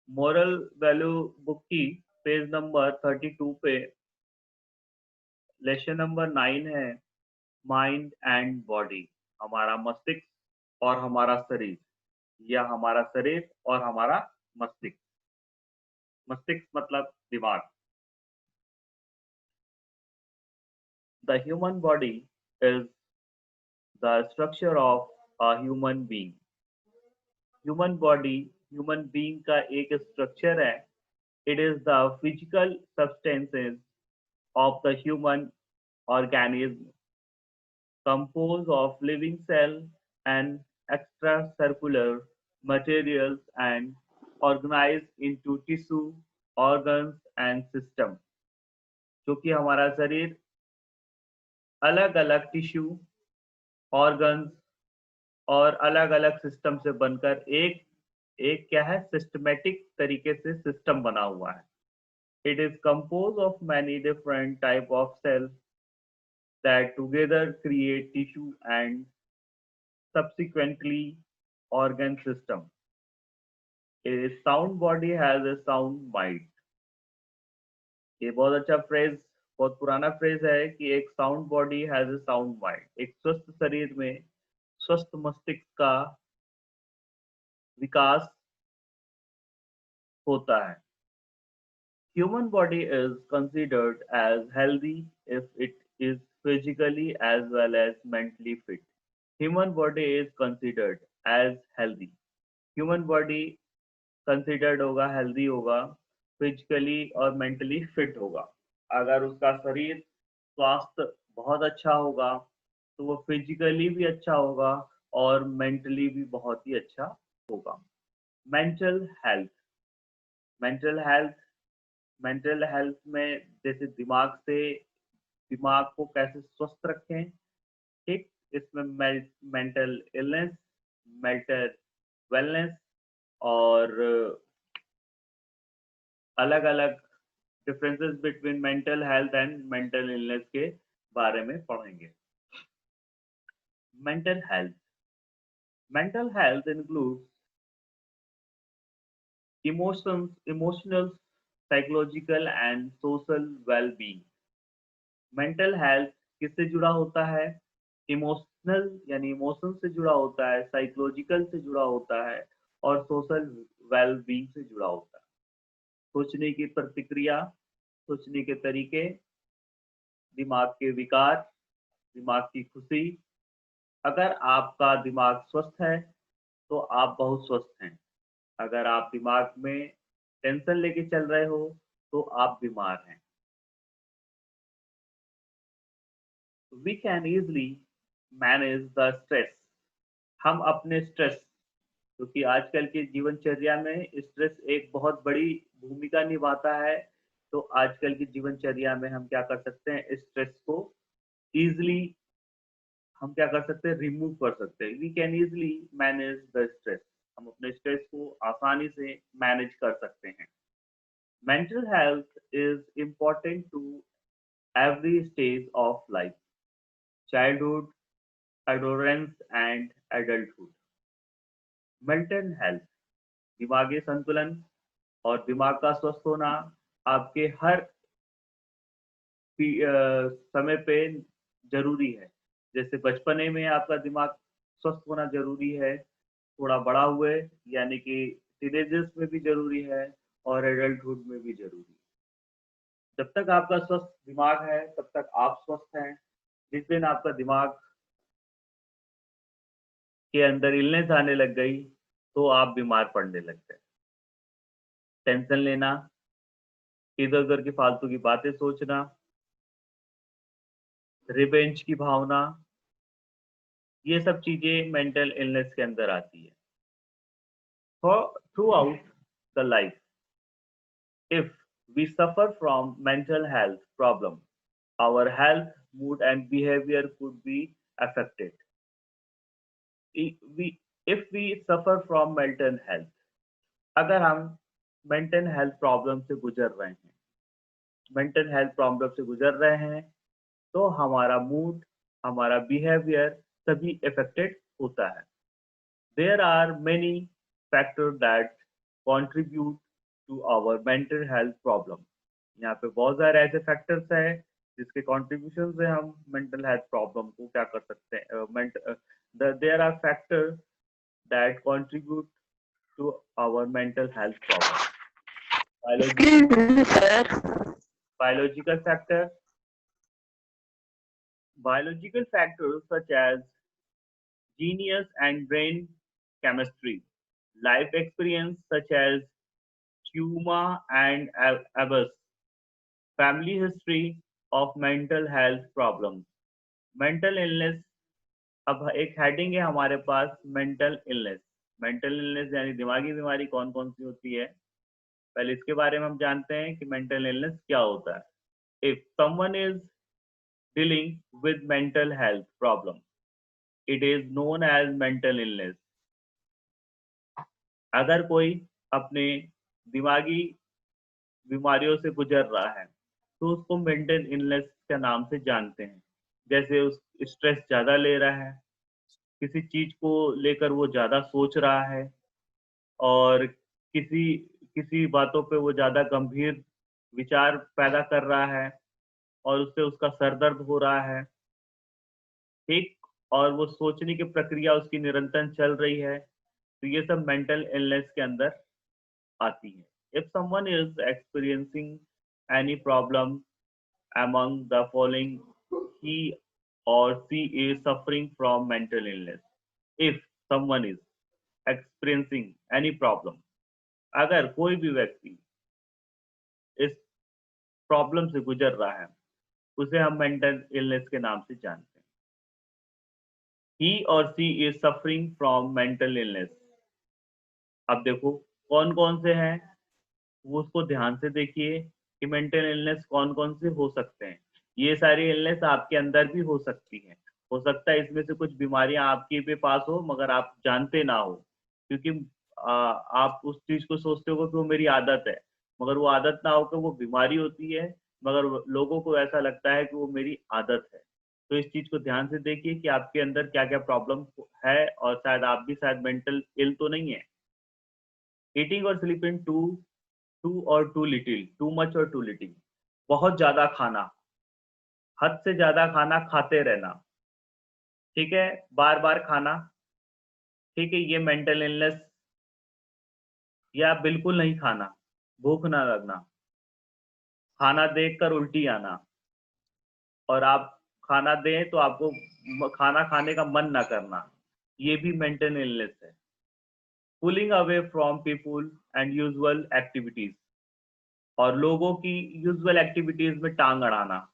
Moral value book की page number 32 पे lesson number 9 है, माइंड एंड बॉडी। हमारा मस्तिष्क और हमारा शरीर, या हमारा शरीर और हमारा मस्तिष्क। मस्तिष्क मतलब दिमाग। The human body is the structure of a human being. Human body human being का एक स्ट्रक्चर है। It is the physical substances of the human organism, composed of living cells and extracellular materials and organized into tissue, organs and system। जो कि हमारा शरीर अलग अलग tissue, organs और अलग अलग सिस्टम से बनकर एक एक क्या है, सिस्टमेटिक तरीके से सिस्टम बना हुआ है। It is compose of many different type of cells that together create tissue and subsequently organ system। A sound body has a sound mind। ये बहुत अच्छा फ्रेज, बहुत पुराना फ्रेज है कि एक sound body has a sound mind. एक स्वस्थ शरीर में स्वस्थ मस्तिष्क का विकास होता है। Human body is considered as healthy if it is physically as well as mentally fit। Human body is considered as healthy। Human body considered होगा, हेल्दी होगा, फिजिकली और मेंटली फिट होगा। अगर उसका शरीर स्वास्थ्य बहुत अच्छा होगा तो वो फिजिकली भी अच्छा होगा और मेंटली भी बहुत ही अच्छा होगा। Mental health. Mental health mental health में जैसे दिमाग को कैसे स्वस्थ रखें, ठीक, इसमें मेंटल इलनेस, मेंटल वेलनेस और अलग अलग differences between mental health and mental illness के बारे में पढ़ेंगे। Mental health. Mental health includes emotional, psychological and social wellbeing. Mental health किससे जुड़ा होता है? इमोशनल यानी इमोशन से जुड़ा होता है, साइकोलॉजिकल से जुड़ा होता है और सोशल वेल-बीइंग से जुड़ा होता है। सोचने की प्रतिक्रिया, सोचने के तरीके, दिमाग के विकार, दिमाग की खुशी। अगर आपका दिमाग स्वस्थ है तो आप बहुत स्वस्थ हैं। अगर आप दिमाग में टेंशन लेके चल रहे हो तो आप बीमार हैं। We can easily manage the stress. हम अपने स्ट्रेस, क्योंकि आजकल की जीवनचर्या में स्ट्रेस एक बहुत बड़ी भूमिका निभाता है, तो आजकल की जीवनचर्या में हम क्या कर सकते हैं, स्ट्रेस को इजली हम क्या कर सकते हैं, रिमूव कर सकते हैं। We can easily manage the stress. हम अपने स्ट्रेस को आसानी से मैनेज कर सकते हैं। Mental health is important to every stage of life, childhood, adolescence and adulthood. Mental health, दिमागी संतुलन और दिमाग का स्वस्थ होना आपके हर समय पे जरूरी है। जैसे बचपने में आपका दिमाग स्वस्थ होना जरूरी है, थोड़ा बड़ा हुए यानी कि टीनेजर्स में भी जरूरी है और एडल्टहुड में भी जरूरी है। जब तक आपका स्वस्थ दिमाग है तब तक आप स्वस्थ हैं। जिस दिन आपका दिमाग के अंदर इलनेस आने लग गई तो आप बीमार पड़ने लगते हैं। टेंशन लेना, इधर उधर की फालतू की बातें सोचना, रिवेंज की भावना, ये सब चीजें मेंटल इलनेस के अंदर आती है। Through out the life, if we suffer from mental health problem, our health, mood and behavior could be affected। I- we if we suffer from mental health, अगर हम मेंटल हेल्थ प्रॉब्लम से गुजर रहे हैं, मेंटल हेल्थ प्रॉब्लम से गुजर रहे हैं, तो हमारा मूड, हमारा बिहेवियर सभी अफेक्टेड होता है। There are many factor that contribute to our mental health problem. यहाँ पे बहुत सारे ऐसे फैक्टर्स हैं जिसके कंट्रीब्यूशन से हम मेंटल हेल्थ प्रॉब्लम को क्या कर सकते हैं। There are factors that contribute to our mental health problem. Biological factor, biological factors such as genius and brain chemistry, life experience such as trauma and abuse, family history of mental health problems, mental illness। अब एक heading है हमारे पास mental illness. Mental illness यानी दिमागी बीमारी कौन कौन सी होती है, पहले इसके बारे में हम जानते हैं कि मेंटल इलनेस क्या होता है। If someone is dealing with mental health problem, it is known as mental illness। अगर कोई अपने दिमागी बीमारियों से गुजर रहा है तो उसको मेंटल इलनेस के नाम से जानते हैं। जैसे उस स्ट्रेस ज़्यादा ले रहा है, किसी चीज़ को लेकर वो ज़्यादा सोच रहा है, और किसी किसी बातों पे वो ज़्यादा गंभीर विचार पैदा कर रहा है और उससे उसका सर दर्द हो रहा है, ठीक, और वो सोचने की प्रक्रिया उसकी निरंतर चल रही है, तो ये सब मेंटल इलनेस के अंदर आती है। If someone is experiencing any problem among the following, he or she is suffering from mental illness। if someone is experiencing any problem, अगर कोई भी व्यक्ति इस प्रॉब्लम से गुजर रहा है उसे हम मेंटल इलनेस के नाम से जानते हैं। he or she is suffering from mental illness। अब देखो कौन कौन से हैं, वो उसको ध्यान से देखिए कि मेंटल इलनेस कौन कौन से हो सकते हैं। ये सारी इलनेस आपके अंदर भी हो सकती हैं। हो सकता है इसमें से कुछ बीमारियां आपके पे पास हो मगर आप जानते ना हो, क्योंकि आप उस चीज को सोचते हो कि वो मेरी आदत है, मगर वो आदत ना होकर वो बीमारी होती है, मगर लोगों को ऐसा लगता है कि वो मेरी आदत है। तो इस चीज को ध्यान से देखिए कि आपके अंदर क्या क्या प्रॉब्लम है, और शायद आप भी शायद मेंटल इल तो नहीं है। ईटिंग और स्लीपिंग टू और टू लिटिल, टू मच और टू लिटिल, बहुत ज्यादा खाना, हद से ज्यादा खाना खाते रहना, ठीक है, बार बार खाना, ठीक है, ये मेंटल इलनेस। या बिल्कुल नहीं खाना, भूख ना लगना, खाना देखकर उल्टी आना, और आप खाना दें तो आपको खाना खाने का मन ना करना, ये भी मेंटल इलनेस है। Pulling away from people and usual activities, और लोगों की यूजुअल एक्टिविटीज में टांग अड़ाना,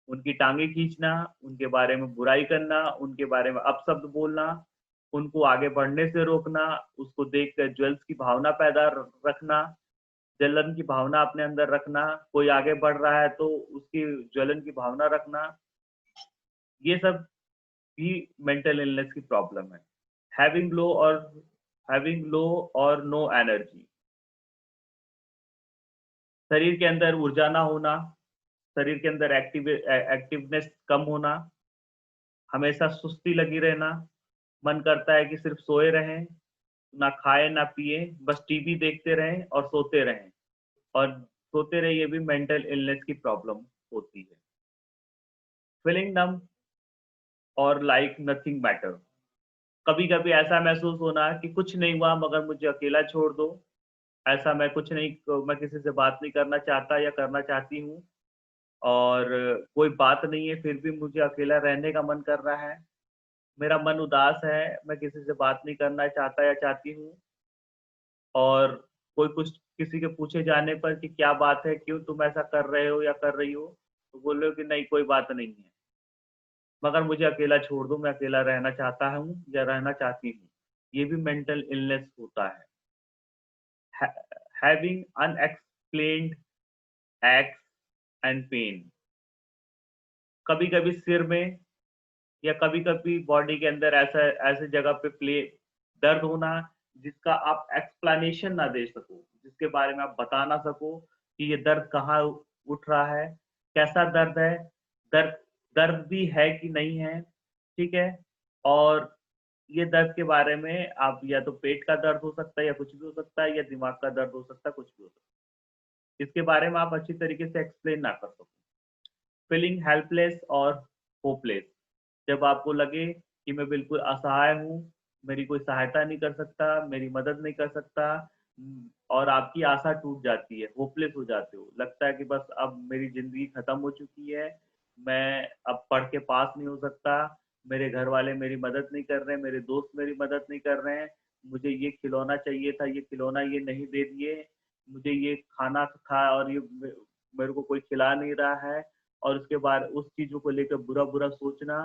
उनकी टांगे खींचना, उनके बारे में बुराई करना, उनके बारे में अपशब्द बोलना, उनको आगे बढ़ने से रोकना, उसको देखकर ज्वेल्स की भावना पैदा रखना, जलन की भावना अपने अंदर रखना, कोई आगे बढ़ रहा है तो उसकी जलन की भावना रखना, ये सब भी मेंटल इलनेस की प्रॉब्लम है। हैविंग लो और नो एनर्जी, शरीर के अंदर ऊर्जा ना होना, शरीर के अंदर एक्टिवनेस कम होना, हमेशा सुस्ती लगी रहना, मन करता है कि सिर्फ सोए रहें, ना खाए ना पिए, बस टीवी देखते रहें और सोते रहें, और सोते रहे, ये भी मेंटल इलनेस की प्रॉब्लम होती है। फीलिंग नम और लाइक नथिंग मैटर, कभी कभी ऐसा महसूस होना कि कुछ नहीं हुआ मगर मुझे अकेला छोड़ दो, ऐसा मैं कुछ नहीं, मैं किसी से बात नहीं करना चाहता या करना चाहती हूँ, और कोई बात नहीं है फिर भी मुझे अकेला रहने का मन कर रहा है, मेरा मन उदास है, मैं किसी से बात नहीं करना चाहता या चाहती हूँ, और कोई कुछ किसी के पूछे जाने पर कि क्या बात है, क्यों तुम ऐसा कर रहे हो या कर रही हो, तो बोल रहे हो कि नहीं कोई बात नहीं है, मगर मुझे अकेला छोड़ दो, मैं अकेला रहना चाहता हूँ या रहना चाहती हूँ, ये भी मेंटल इलनेस होता है। Having unexplained aches and pain, कभी कभी सिर में या कभी कभी बॉडी के अंदर ऐसा ऐसे जगह पे प्ले दर्द होना जिसका आप एक्सप्लेनेशन ना दे सको, जिसके बारे में आप बता ना सको कि ये दर्द कहाँ उठ रहा है, कैसा दर्द है, दर्द दर्द भी है कि नहीं है, ठीक है, और ये दर्द के बारे में आप या तो पेट का दर्द हो सकता है या कुछ भी हो सकता है, या दिमाग का दर्द हो सकता है, कुछ भी हो सकता है। इसके बारे में आप अच्छी तरीके से एक्सप्लेन ना कर सको। फीलिंग हेल्पलेस और होपलेस, जब आपको लगे कि मैं बिल्कुल असहाय हूँ, मेरी कोई सहायता नहीं कर सकता, मेरी मदद नहीं कर सकता, और आपकी आशा टूट जाती है, होपलेस हो जाते हो, लगता है कि बस अब मेरी ज़िंदगी खत्म हो चुकी है, मैं अब पढ़ के पास नहीं हो सकता, मेरे घर वाले मेरी मदद नहीं कर रहे हैं, मेरे दोस्त मेरी मदद नहीं कर रहे हैं, मुझे ये खिलौना चाहिए था, ये खिलौना ये नहीं दे दिए, मुझे ये खाना था और ये मेरे को कोई खिला नहीं रहा है, और उसके बाद उस चीज़ों को लेकर बुरा-बुरा सोचना,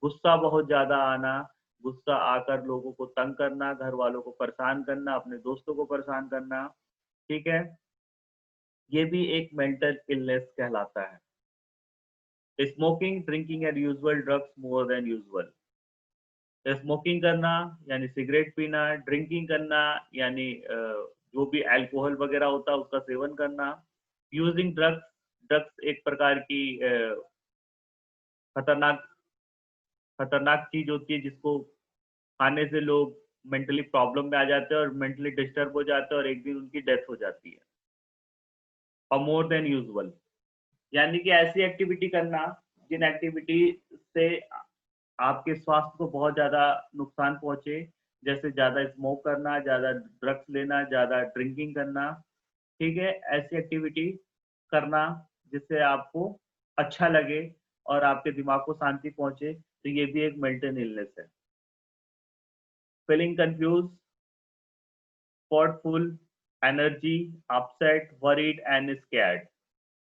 गुस्सा बहुत ज़्यादा आना, गुस्सा आकर लोगों को तंग करना, घर वालों को परेशान करना, अपने दोस्तों को परेशान करना, ठीक है? ये भी एक मेंटल इलनेस कहलाता है। Smoking, drinking and usual drugs more than usual. Smoking करना यानी सिगरेट पीना, ड्रिंकिंग करना यानी जो भी अल्कोहल वगैरह होता है उसका सेवन करना, यूजिंग ड्रग्स, ड्रग्स एक प्रकार की खतरनाक खतरनाक चीज़ होती है जिसको खाने से लोग मेंटली प्रॉब्लम में आ जाते हैं और मेंटली डिस्टर्ब हो जाते हैं और एक दिन उनकी डेथ हो जाती है। और मोर देन यूजुअल यानी कि ऐसी एक्टिविटी करना जिन एक्टिविटी से आपके स्वास्थ्य को बहुत ज़्यादा नुकसान पहुँचे, जैसे ज़्यादा स्मोक करना, ज़्यादा ड्रग्स लेना, ज़्यादा ड्रिंकिंग करना, ठीक है? ऐसी एक्टिविटी करना जिससे आपको अच्छा लगे और आपके दिमाग को शांति पहुँचे, तो ये भी एक मेंटल इलनेस है। Feeling confuse, thoughtful, energy, upset, worried and scared,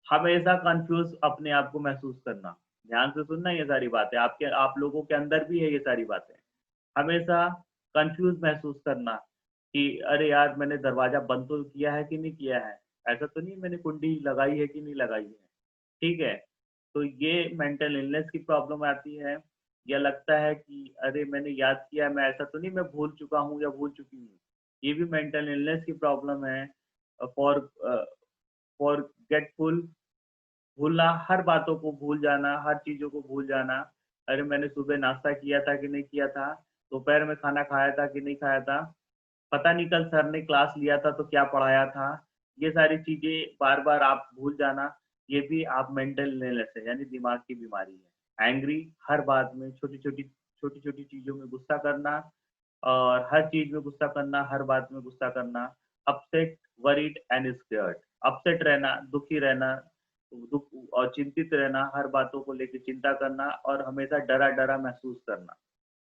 हमेशा कन्फ्यूज़ अपने आप को महसूस करना। ध्यान से सुनना ये सारी बातें, आप लोगों के अंदर भी है ये सारी बातें। हमेशा कन्फ्यूज़ महसूस करना कि अरे यार! मैंने दरवाज़ा बंद तो किया है कि नहीं किया है? ऐसा तो नहीं मैंने कुंडी लगाई है कि नहीं लगाई है? ठीक है? तो ये मेंटल इलनेस की प्रॉब्लम आती है, या लगता है कि अरे! मैंने याद किया, मैं ऐसा तो नहीं मैं भूल चुका हूँ या भूल चुकी हूँ। ये भी मेंटल इलनेस की प्रॉब्लम है। फॉरगेटफुल, भूलना, हर बातों को भूल जाना, हर चीज़ों को भूल जाना। अरे! मैंने सुबह नाश्ता किया था कि नहीं किया था? दोपहर में खाना खाया था कि नहीं खाया था? पता नहीं कल सर ने क्लास लिया था तो क्या पढ़ाया था? ये सारी चीज़ें बार-बार आप भूल जाना, ये भी आप मेंटल इलनेस है, यानी दिमाग की बीमारी है। एंग्री, हर बात में छोटी-छोटी चीज़ों में गुस्सा करना, और हर चीज़ में गुस्सा करना, हर बात में गुस्सा करना। Upset, worried and scared, upset रहना, दुखी रहना, दुःख और चिंतित रहना, हर बातों को लेके चिंता करना और हमेशा डरा-डरा महसूस करना।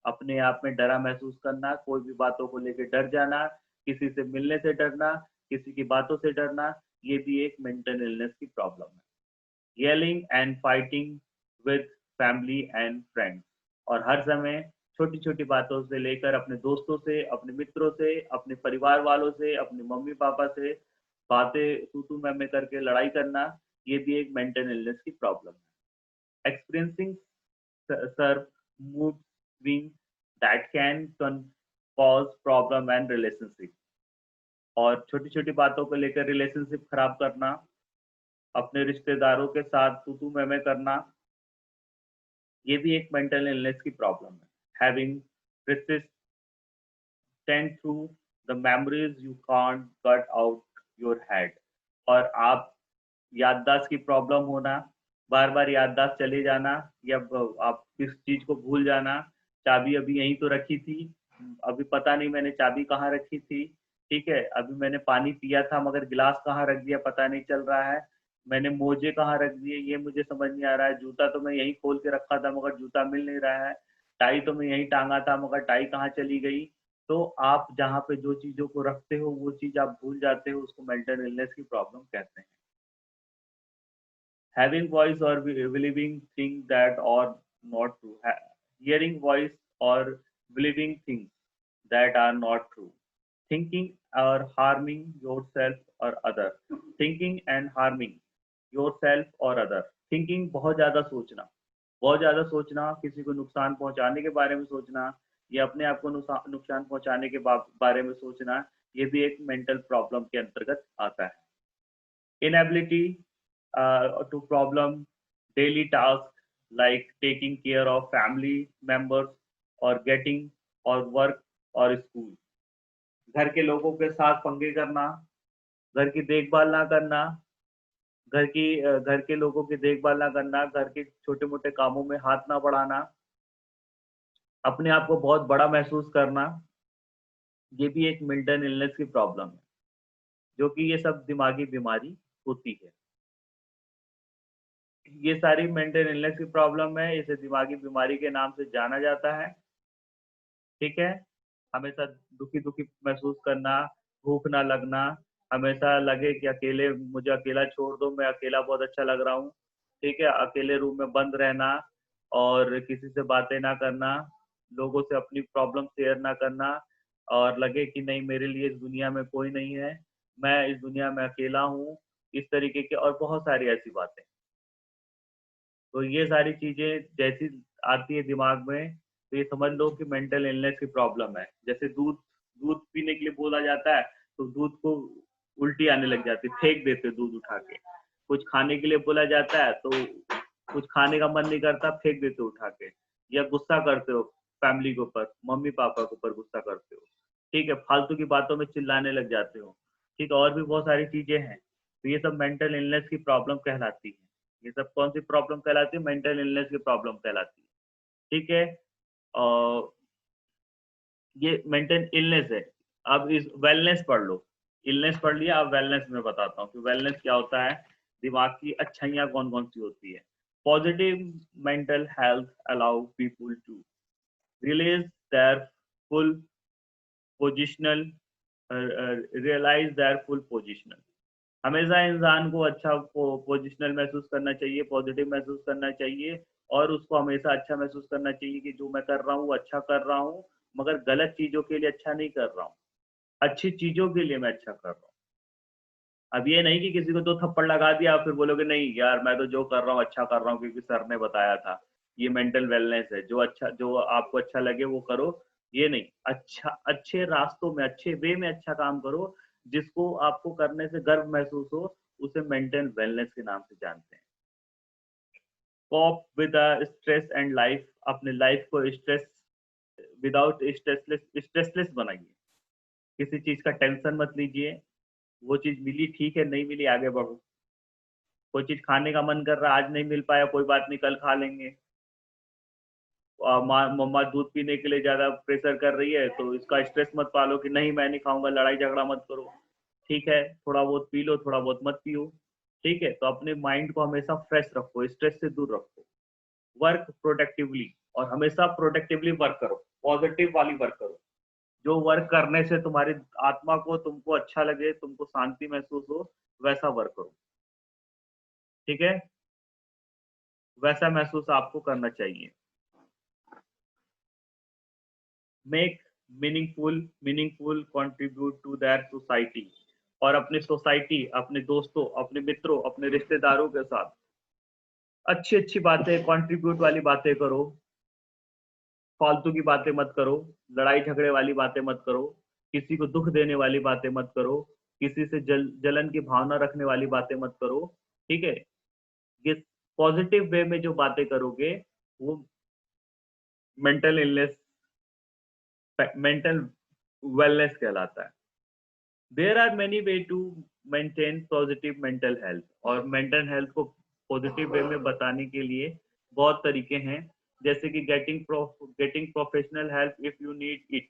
अपने आप में डरा महसूस करना, कोई भी बातों को लेके डर जाना, किसी से मिलने से डरना, किसी की बातों से डरना, ये भी एक मेंटल इलनेस की प्रॉब्लम है। Yelling and fighting with family and friends, और हर समय छोटी-छोटी बातों से लेकर अपने दोस्तों से, अपने मित्रों से, अपने परिवार वालों से, अपने मम्मी-पापा से बातें तू-तू मैं-मैं करके लड़ाई करना, ये भी एक मेंटल इलनेस की प्रॉब्लम है। Experiencing serve mood swings that can cause problem and relationship, और छोटी-छोटी बातों को लेकर रिलेशनशिप खराब करना, अपने रिश्तेदारों के साथ तू-तू मैं-मैं करना, ये भी एक मेंटल इलनेस की प्रॉब्लम है। Having persistent through the memories you can't cut out your head, और आप याददाश्त की प्रॉब्लम होना, बार-बार याददाश्त चले जाना, या आप किस चीज़ को भूल जाना, चाबी अभी यहीं तो रखी थी, अभी पता नहीं मैंने चाबी कहाँ रखी थी, ठीक है? अभी मैंने पानी पिया था मगर गिलास कहाँ रख दिया पता नहीं चल रहा है, मैंने मोजे कहाँ रख दिए ये मुझे समझ नहीं आ रहा है, जूता तो मैं यहीं खोल के रखा था मगर जूता मिल नहीं रहा है, टाई तो मैं यहीं टाँगा था मगर टाई कहाँ चली गई? तो आप जहाँ पे जो चीज़ों को रखते हो, वो चीज़ आप भूल जाते हो, उसको मेंटल इलनेस की प्रॉब्लम कहते हैं। Having voice or believing things that are not true. Hearing voice or believing things that are not true. Thinking or harming yourself or other. Thinking and harming yourself or other. Thinking, बहुत ज़्यादा सोचना, बहुत ज़्यादा सोचना, किसी को नुकसान पहुँचाने के बारे में सोचना, या अपने आप को नुकसान पहुँचाने के बारे में सोचना, ये भी एक मेंटल प्रॉब्लम के अंतर्गत आता है। Inability to problem daily tasks like taking care of family members or getting or work or school. घर के लोगों के साथ पंगे करना, घर की देखभाल ना करना, घर के लोगों की देखभाल ना करना, घर के छोटे मोटे कामों में हाथ ना बढ़ाना, अपने आप को बहुत बड़ा महसूस करना, ये भी एक मेंटल इलनेस की प्रॉब्लम है, जो कि ये सब दिमागी बीमारी होती है। ये सारी मेंटल इलनेस की प्रॉब्लम है, इसे दिमागी बीमारी के नाम से जाना जाता है। ठीक है? हमेशा दुखी-दुखी महसूस करना, भूख ना लगना, हमेशा लगे कि मुझे अकेला छोड़ दो, मैं अकेला बहुत अच्छा लग रहा हूँ। ठीक है? अकेले रूम में बंद रहना और किसी से बातें ना करना, लोगों से अपनी प्रॉब्लम शेयर ना करना और लगे कि नहीं, मेरे लिए इस दुनिया में कोई नहीं है, मैं इस दुनिया में अकेला हूँ, इस तरीके के और बहुत सारी ऐसी बातें। तो ये सारी चीज़ें जैसी आती है दिमाग में, तो ये समझ लो कि मेंटल इलनेस की प्रॉब्लम है। जैसे दूध दूध पीने के लिए बोला जाता है, तो दूध को उल्टी आने लग जाती है, फेंक देते हो दूध उठा के। कुछ खाने के लिए बोला जाता है, तो कुछ खाने का मन नहीं करता, फेंक देते हो उठा के। या गुस्सा करते हो फैमिली के ऊपर, मम्मी-पापा के ऊपर गुस्सा करते हो। ठीक है? फालतू की बातों में चिल्लाने लग जाते हो। ठीक है? और भी बहुत सारी चीज़ें हैं। तो ये सब मेंटल इलनेस की प्रॉब्लम कहलाती है। ये सब कौन सी प्रॉब्लम कहलाती है? मेंटल इलनेस की प्रॉब्लम कहलाती है। ठीक है? अ, ये मेंटल इलनेस है। अब इस वेलनेस पढ़ लो। इलनेस पढ़ लिया, अब वेलनेस में बताता हूँ कि वेलनेस क्या होता है, दिमाग की अच्छाइयाँ कौन-कौन सी होती है। Positive mental health allow people to release their full positional realise their full positional. हमेशा इंसान को अच्छा पोजिशनल महसूस करना चाहिए, पॉजिटिव महसूस करना चाहिए और उसको हमेशा अच्छा महसूस करना चाहिए कि जो मैं कर रहा हूँ, वो अच्छा कर रहा हूँ, मगर गलत चीज़ों के लिए अच्छा नहीं कर रहा हूँ। अच्छी चीज़ों के लिए मैं अच्छा कर रहा हूँ। अब ये नहीं कि किसी को 2 थप्पड़ लगा दिया और फिर बोलोगे नहीं यार, मैं तो जो कर रहा हूँ अच्छा कर रहा हूँ क्योंकि सर ने बताया था। ये मेंटल वेलनेस है, जो आपको अच्छा लगे वो करो, ये नहीं। अच्छे रास्तों में, अच्छे वे में अच्छा काम करो, जिसको आपको करने से गर्व महसूस हो, उसे मेंटल वेलनेस के नाम से जानते हैं। Corp with stress and life, अपने लाइफ को विदाउट स्ट्रेसलेस बनाइए। किसी चीज़ का टेंशन मत लीजिए, वो चीज़ मिली ठीक है, नहीं मिली आगे बढ़ो। कोई चीज़ खाने का मन कर रहा है, आज नहीं मिल पाया, कोई बात नहीं, कल खा लेंगे। माँ मम्मा दूध पीने के लिए ज़्यादा प्रेशर कर रही है, तो इसका स्ट्रेस मत पालो कि नहीं मैं नहीं खाऊँगा, लड़ाई झगड़ा मत करो। ठीक है, थोड़ा बहुत पी लो, थोड़ा बहुत मत पियो। ठीक है? तो अपने माइंड को हमेशा फ्रेश रखो, स्ट्रेस से दूर रखो। वर्क प्रोडक्टिवली और हमेशा प्रोडक्टिवली वर्क करो, पॉज़िटिव वाली वर्क करो। जो वर्क करने से तुम्हारी आत्मा को तुमको अच्छा लगे, तुमको शांति महसूस हो, वैसा वर्क करो। ठीक है? वैसा महसूस आपको करना चाहिए। Make meaningful contribute to their society और अपनी सोसाइटी, अपने दोस्तों, अपने मित्रों, अपने रिश्तेदारों के साथ अच्छी-अच्छी बातें, कंट्रीब्यूट वाली बातें करो, फालतू की बातें मत करो, लड़ाई झगड़े वाली बातें मत करो, किसी को दुःख देने वाली बातें मत करो, किसी से जलन की भावना रखने वाली बातें मत करो। ठीक है? ये पॉजिटिव वे में जो बातें करोगे, वो मेंटल इलनेस मेंटल वेलनेस कहलाता है। There are many way to maintain positive mental health और मेंटल हेल्थ को पॉजिटिव वे में बताने के लिए बहुत तरीके हैं, जैसे कि getting professional help if you need it.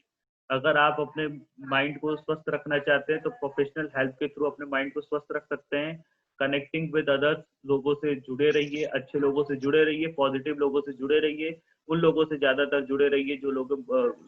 अगर आप अपने माइंड को स्वस्थ रखना चाहते हैं तो प्रोफेशनल हेल्प के थ्रू अपने माइंड को स्वस्थ रख सकते हैं। कनेक्टिंग विद अदर्स, लोगों से जुड़े रहिए, अच्छे लोगों से जुड़े रहिए, पॉजिटिव लोगों से जुड़े रहिए, उन लोगों से ज़्यादातर जुड़े रहिए जो लोग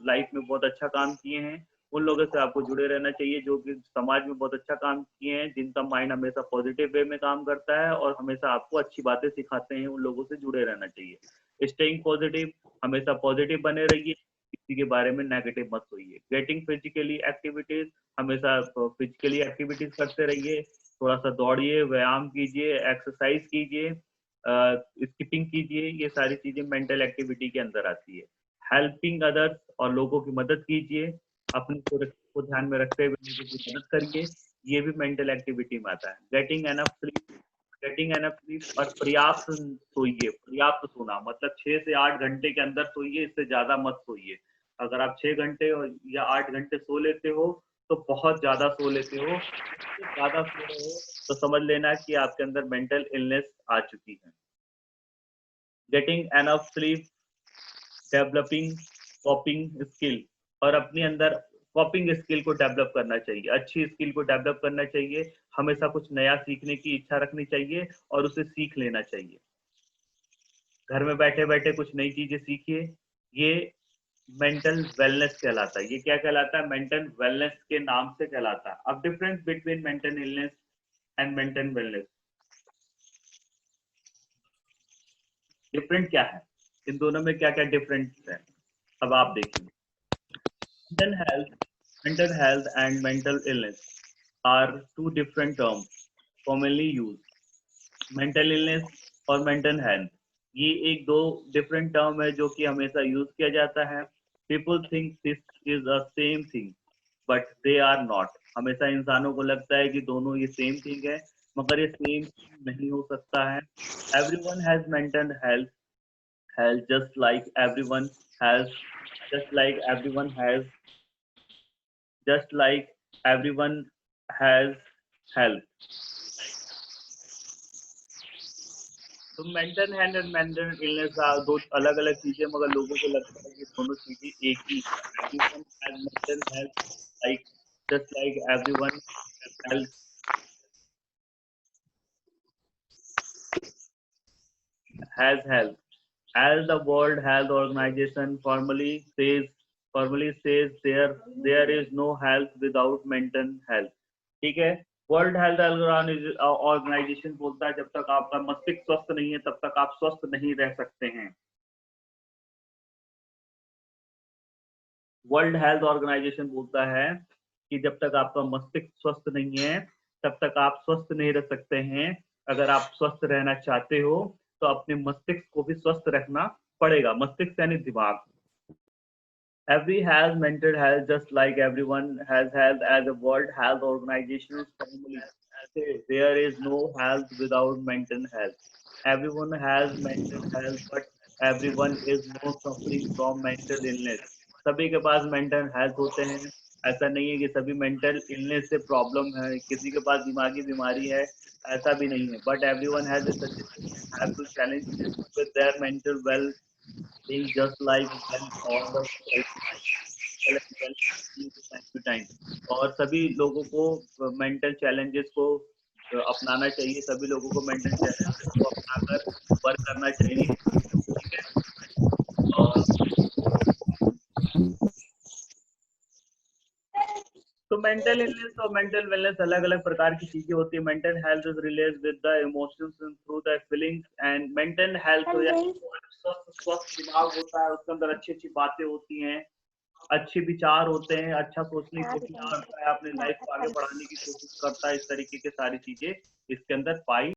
लाइफ में बहुत अच्छा काम किए हैं। उन लोगों से आपको जुड़े रहना चाहिए जो कि समाज में बहुत अच्छा काम किए हैं, जिनका माइंड हमेशा पॉजिटिव वे में काम करता है और हमेशा आपको अच्छी बातें सिखाते हैं, उन लोगों से जुड़े रहना चाहिए। स्टेइंग पॉजिटिव, हमेशा पॉजिटिव बने रहिए, किसी के बारे में नेगेटिव मत सोइए। गेटिंग फिजिकली एक्टिविटीज, हमेशा फिजिकली एक्टिविटीज करते रहिए, थोड़ा सा दौड़िए, व्यायाम कीजिए, एक्सरसाइज कीजिए, स्किपिंग कीजिए, ये सारी चीजें मेंटल एक्टिविटी के अंदर आती है। हेल्पिंग अदर्स और लोगों की मदद कीजिए, अपनी सुरक्षा को ध्यान में रखते हुए लोगों की मदद करिए, ये भी मेंटल एक्टिविटी में आता है। गेटिंग एनफ स्लीप और पर्याप्त सोइए, पर्याप्त सोना मतलब 6 से 8 घंटे के अंदर सोइए, इससे ज़्यादा मत सोइए। अगर आप 6 घंटे या 8 घंटे सो लेते हो, तो बहुत ज्यादा सो लेते हो, ज्यादा सो रहे हो तो समझ लेना कि आपके अंदर मेंटल इलनेस आ चुकी है। Getting enough sleep, developing कॉपिंग skill, और अपने अंदर कॉपिंग स्किल को डेवलप करना चाहिए, अच्छी स्किल को डेवलप करना चाहिए, हमेशा कुछ नया सीखने की इच्छा रखनी चाहिए और उसे सीख लेना चाहिए। घर में बैठे बैठे कुछ नई चीजें सीखिए, ये मेंटल वेलनेस कहलाता है। ये क्या कहलाता है? मेंटल वेलनेस के नाम से कहलाता है। अब difference between mental illness and mental wellness, different क्या है, इन दोनों में क्या क्या डिफरेंस है, अब आप देखिए। Mental health, mental health and mental illness are two different terms commonly used. Mental illness और mental health, ये एक दो different term है जो कि हमेशा यूज किया जाता है। People think this is a same thing, but they are not. हमेशा इंसानों को लगता है कि दोनों ये सेम थिंग है, मगर ये सेम नहीं हो सकता है। Everyone has mental health has just like everyone has just like everyone has health. तो मेंटल हेल्थ और मेंटल इलनेस दो अलग अलग चीजें, मगर लोगों को लगता है कि दोनों चीजें एक ही है। Everyone has mental health, like just like everyone health has health. As the World Health Organization formally says there is no health without mental health. ठीक है, वर्ल्ड हेल्थ ऑर्गेनाइजेशन बोलता है जब तक आपका मस्तिष्क स्वस्थ नहीं है तब तक आप स्वस्थ नहीं रह सकते हैं। वर्ल्ड हेल्थ ऑर्गेनाइजेशन बोलता है कि जब तक आपका मस्तिष्क स्वस्थ नहीं है तब तक आप स्वस्थ नहीं रह सकते हैं। अगर आप स्वस्थ रहना चाहते हो तो अपने मस्तिष्क को भी स्वस्थ रखना पड़ेगा। मस्तिष्क यानी दिमाग। Every has mental health just like everyone has health, as a World Health Organization formally says there is no health without mental health. Everyone has mental health, but everyone is not suffering from mental illness. सभी के पास mental health होते हैं, ऐसा नहीं है कि सभी mental illness से प्रॉब्लम है, किसी के पास दिमागी बीमारी है, ऐसा भी नहीं है। But everyone has have to challenge with their mental well being just like when all the time to time. और सभी लोगों को मेंटल चैलेंजेस को अपनाना चाहिए, सभी लोगों को मेंटल चैलेंजेस को अपनाकर वर्क करना चाहिए। ठीक है, और तो मेंटल इलनेस और मेंटल वेलनेस अलग अलग प्रकार की चीजें होती है। Mental health is related with the emotions and through the feelings, and mental health स्वस्थ दिमाग होता है, उसके अंदर अच्छी अच्छी बातें होती हैं, अच्छे विचार होते हैं, अच्छा सोचने की कोशिश करता है, अपनी लाइफ को आगे बढ़ाने की कोशिश करता है, इस तरीके की सारी चीजें इसके अंदर पाई